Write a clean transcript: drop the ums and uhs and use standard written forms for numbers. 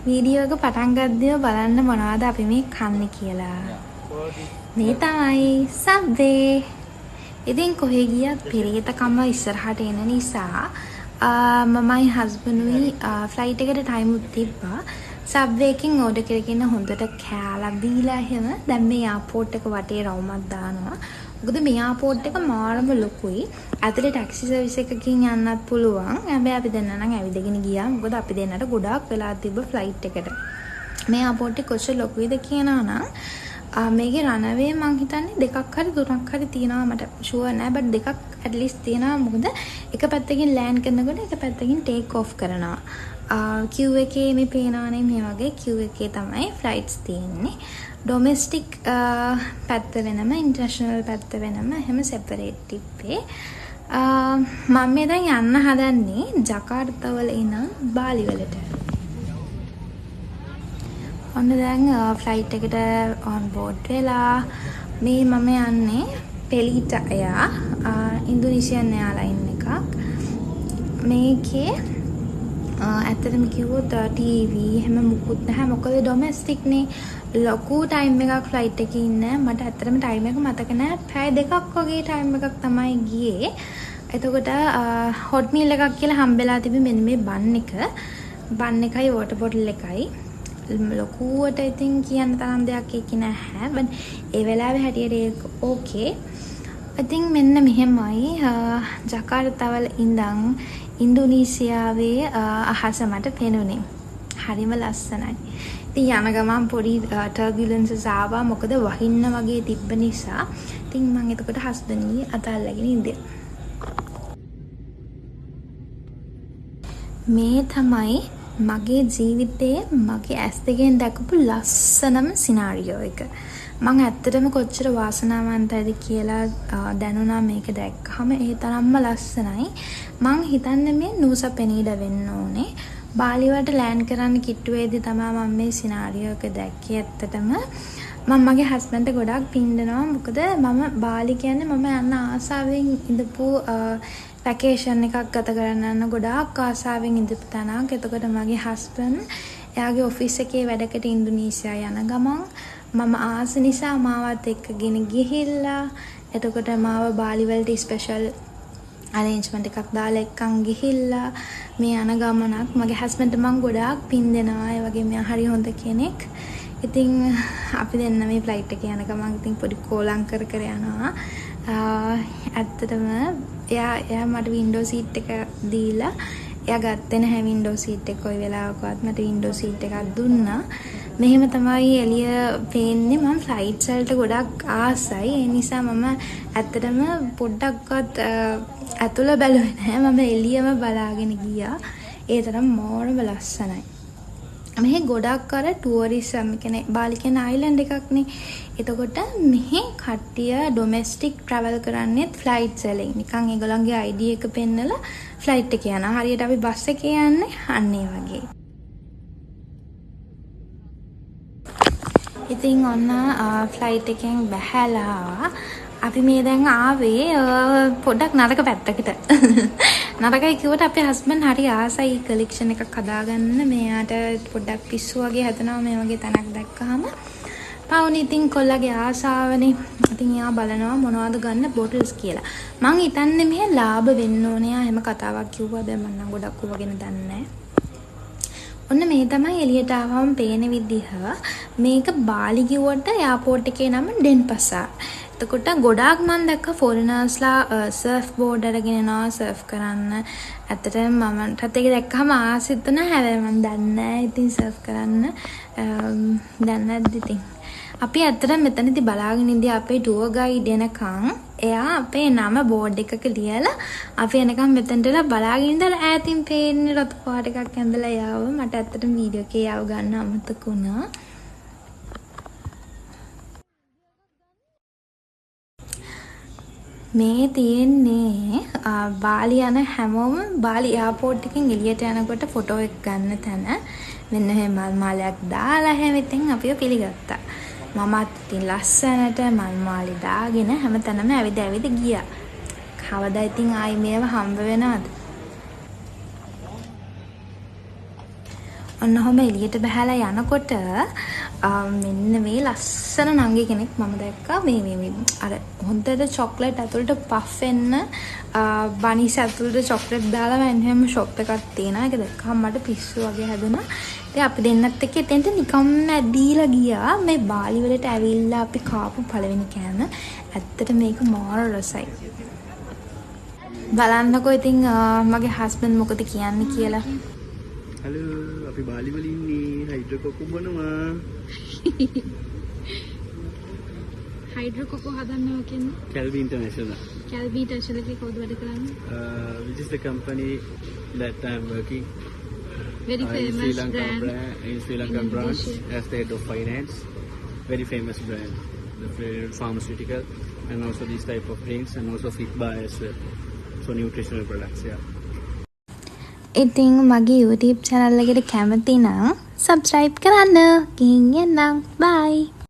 Video එක පටන් ගද්දිම බලන්න මොනවද අපි මේ කන්නේ කියලා. මේ තමයි සබ්වේ. ඉතින් කොහේ ගියත් පෙරේතකම ඉස්සරහට එන නිසා මමයි හස්බන්ඩ්ුයි ෆ්ලයිට් එකට ටයිම් උත් තිබ්බා. සබ්වේ එකෙන් ඕඩර් කරගෙන හොඳට කෑලා බීලා එහෙම දැන් මේ එයාපෝට් එක වටේ රවුමක් දානවා. මොකද මේ එයාපෝට් එක මාරම ලොකුයි. ඇතුලේ ටැක්සි සර්විස් එකකින් යන්නත් පුළුවන්. හැබැයි අපි දෙන්නා නම් ඇවිදගෙන ගියා. මොකද අපි දෙන්නට ගොඩාක් වෙලා තිබ්බ ෆ්ලයිට් එකට. මේ එයාපෝට් එක කොච්චර ලොකුයිද කියනවා නම් මේකේ රනවේ මං හිතන්නේ දෙකක් හරි තුනක් හරි තියෙනවා මට ෂුවර් නෑ බට් දෙකක් ඇට් ලීස්ට් තියෙනවා මොකද එක පැත්තකින් ලෑන්ඩ් කරනකොට එක පැත්තකින් ටේක් ඔෆ් කරනවා queue එකේ මේ පේනවනේ මේ වගේ queue එකේ තමයි ෆ්ලයිට්ස් තියෙන්නේ ඩොමෙස්ටික් පැත්ත වෙනම ඉන්ටර්නැෂනල් පැත්ත වෙනම එහෙම සෙපරේට් තිබ්බේ මම මේ දැන් යන්න හදන්නේ ජකාර්තා වල ඉඳන් බාලි වලට ඔන්න දැන් ෆ්ලයිට් එකට ඔන් බෝඩ් වෙලා මේ මම යන්නේ පෙලිට එයා ඉන්දුනීසියන් එයාලයින් එකක් මේකේ ඇත්තටම කිව්වොත් ටීවී හැම මුකුත් නැහැ මොකද ඩොමෙස්ටික් නේ ලොකු ටයිම් එකක් ෆ්ලයිට් එකේ ඉන්නේ මට ඇත්තටම ටයිම් එක මතක නැහැ පැය දෙකක් වගේ ටයිම් එකක් තමයි ගියේ එතකොට හොට් මීල් එකක් කියලා හම්බෙලා තිබි මෙන්න මේ බන් එකයි වෝටර් බොටල් එකයි ලොකුවට ඉතින් කියන්න තරම් දෙයක් ඒක නැහැ බන් ඒ වෙලාවේ හැටියට ඒක ඕකේ ඉතින් මෙන්න මෙහෙමයි ජකාර්තා වල ඉඳන් ඉන්දුනීසියාවේ අහස මට පෙනුනේ හරිම ලස්සනයි ඉතින් යන ගමන් පොඩි ටර්බියුලන්සස් ආවා මොකද වහින්න වගේ තිබ්බ නිසා ඉතින් මම එතකොට හස්බන්ඩ්ගේ අතල්ලාගෙන ඉඳේ මේ තමයි මගේ ජීවිතයේ මගේ ඇස් දෙකෙන් දැකපු ලස්සනම සිනාරියෝ එක. මම ඇත්තටම කොච්චර වාසනාවන්තයිද කියලා දැනුණා මේක දැක්කම ඒ තරම්ම ලස්සනයි. මං හිතන්නේ මේ නූසා පෙනීඩා වෙන්න ඕනේ. බාලි වලට ලෑන්ඩ් කරන්න කිට්ටුවේදී තමයි මම මේ සිනාරියෝ එක දැක්කේ ඇත්තටම. මම මගේ හස්බන්ඩ්ට ගොඩාක් පින්දනවා. මොකද මම බාලි කියන්නේ මම යන්න ආසාවෙන් ඉඳපු වැකේෂන් එකක් ගත කරන්න යන ගොඩාක් ආසාවෙන් ඉඳපු තැනක්. එතකොට මගේ හස්බන්ඩ් එයාගේ ඔෆිස් එකේ වැඩකට ඉන්දුනීසියා යන ගමන් මම ආස නිසා මාවත් එක්කගෙන ගිහිල්ලා එතකොට මාව බාලි වලට ස්පෙෂල් අරේන්ජ්මන්ට් එකක් දාලා එක්කන් ගිහිල්ලා මේ යන ගමනක් මගේ හස්බන්ඩ්ට මම ගොඩාක් පින් දෙනවා. ඒ වගේ මෙයා හරි හොඳ කෙනෙක්. ඉතින් අපි දෙන්න මේ ෆ්ලයිට් එකේ යන ගමන් ඉතින් පොඩි කෝලම් කර යනවා. ඇත්තටම එයා මට වින්ඩෝ සීට් එක දීලා එයා ගත්තේ නැහැ වින්ඩෝ සීට් එක කොයි වෙලාවකවත් මට වින්ඩෝ සීට් එකක් දුන්නා. මෙහෙම තමයි එළිය පේන්නේ. මම ෆ්ලයිට්ස් වලට ගොඩක් ආසයි. ඒ නිසා මම ඇත්තටම පොඩ්ඩක්වත් ඇතුළ බැලුවේ නැහැ. මම එළියම බලාගෙන ගියා. ඒ තරම් මෝරම ලස්සනයි. මෙහි ගොඩක් අර ටුවරිසම් කියන්නේ බාලි කියන අයිලන්ඩ් එකක්නේ. එතකොට මෙහි කට්ටිය ඩොමෙස්ටික් ට්‍රැවල් කරන්නේත් ෆ්ලයිට්ස් වලින්. නිකන් ඒගොල්ලන්ගේ ID එක පෙන්නලා ෆ්ලයිට් එක යනවා. හරියට අපි බස් එකේ යන්නේ අන්න ඒ වගේ. ඉතින් ඔන්න ෆ්ලයිට් එකෙන් බැහැලා අපි මේ දැන් ආවේ පොඩ්ඩක් නරක පැත්තකට. නරකයි කිව්වට අපේ හස්බන්ඩ් හරි ආසයි කලෙක්ෂන් එකක් හදාගන්න. මෙයාට පොඩ්ඩක් පිස්සු වගේ හදනවා මේ වගේ තැනක් දැක්කහම. පවුනේ ඉතින් කොල්ලගේ ආසාවනේ. ඉතින් එයා බලනවා මොනවද ගන්න බොටල්ස් කියලා. මං හිතන්නේ මෙහෙ ලාභ වෙන්න ඕනේ. එහෙම කතාවක් කිව්වා දැන් මම නම් ගොඩක් උවගෙන දන්නේ නැහැ. ඔන්න මේ තමයි එළියට ආවම පේන විදිහ. මේක බාලි කිව්වට එයාපෝට් එකේ නම ඩෙන්පසා. එතකොට ගොඩාක් මම දැක්ක ෆොරිනර්ස්ලා සර්ෆ් බෝඩ් අරගෙන යනවා සර්ෆ් කරන්න. ඇත්තටම මමටත් ඒක දැක්කම ආසෙත් නැහැ. හැබැයි මම දන්නේ නැහැ ඉතින් සර්ෆ් කරන්න. දන්නේ නැද්ද ඉතින්. අපි ඇත්තටම මෙතනදී බලාගෙන ඉඳි අපේ ටුවර් ගයිඩ් එනකන් එයා අපේ නම බෝඩ් එකක ලියලා අපි එනකන් මෙතනටලා බලාගෙන ඉඳලා ඈතින් පේන්නේ රතු පාට එකක් ඇඳලා යාව. මට ඇත්තටම වීඩියෝ එකේ යාව ගන්න අමතක වුණා. මේ තියෙන්නේ බාලි යන හැමෝම බාලි එයාපෝට් එකෙන් එළියට යනකොට ෆොටෝ එක ගන්න තැන. මෙන්න එහෙම මල් මාලයක් දාලා හැම ඉතින් අපිව පිළිගත්තා. මමත් ඉතින් ලස්සනට මල් මාලි දාගෙන හැමතැනම ඇවිද ගියා. කවදා ඉතින් ආයි මේව හම්බ වෙනවද? ඔන්න ඔහම එළියට බහැලා යනකොට මෙන්න මේ ලස්සන නංගි කෙනෙක් මම දැක්කා මේ අර හොඳට චොක්ලට් ඇතුළට පෆ් වෙන්න බනිස් ඇතුළට චොක්ලට් දාලා මම ෂොප් එකක් තියෙනවා. ඒක දැක්කම මට පිස්සු වගේ හැදුනා. ඉතින් අපි දෙන්නත් එක්ක එතෙන්ට නිකම්ම ඇදීලා ගියා. මේ බාලි වලට ඇවිල්ලා අපි කාපු පළවෙනි කෑම. ඇත්තට මේක මාර රසයි. බලන්නකෝ ඉතින් මගේ හස්බන්ඩ් මොකද කියන්නේ කියලා. හලෝ අපි බාලි වල ඉන්නේ හයිඩ්‍රොකොකෝ බොනවා. හයිඩ්‍රොකොකෝ හදන්නවා කියන්නේ Calvi International. Calvi International එකේ කවුද වැඩ කරන්නේ? Which is the company that I'm working. Very famous in Sri Lanka brand. In Sri Lankan branch as the head of finance. Very famous brand. The pharmaceutical and also these type of drinks and also fit bar as well. So nutritional products, yeah. ඉතින් මගේ YouTube channel එකට කැමති නම් subscribe කරන්න. ගිහින් එන්නම්. Bye.